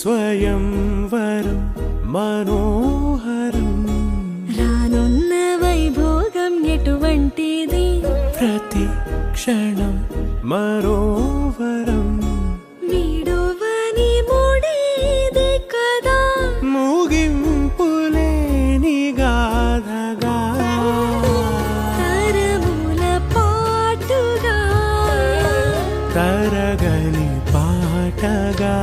స్వయంవరం మనోహరం రానున్న వైభోగం ఎటువంటిది ప్రతి క్షణం మరోవరం వీడువని ముడిది కదా ముగింపులేని గాథగా తరముల పాటుగా తరగని పాటగా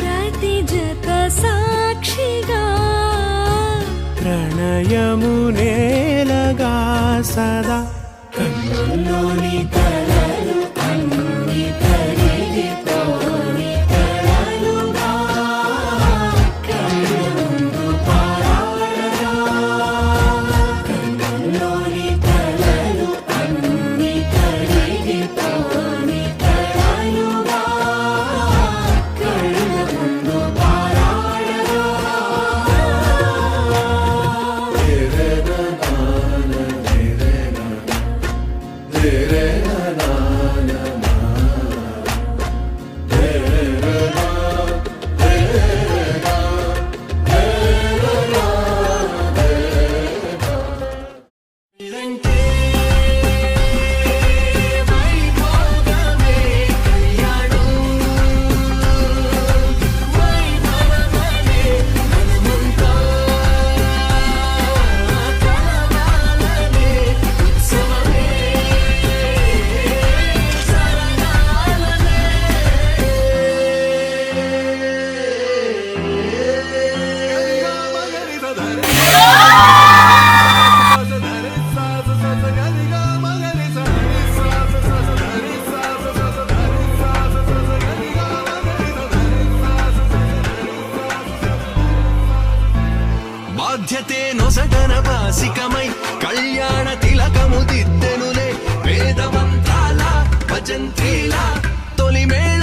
ప్రతి జత సాక్షిగా ప్రణయము నేలగా సదా కన్నుల్లోని కలలు అన్ని కరిగిపోని కలలుగా కళ్ళ ముందు పారాడగా కన్నుల్లోని కలలు అన్ని కరిగిపోని కలలుగా కళ్ళ ముందు పారాడగా బాధ్యతే నొసటన వాసికమై కళ్యాణ తిలకము దిద్దెనులే వేదమంత్రాల భజంత్రీల తొలి మేళ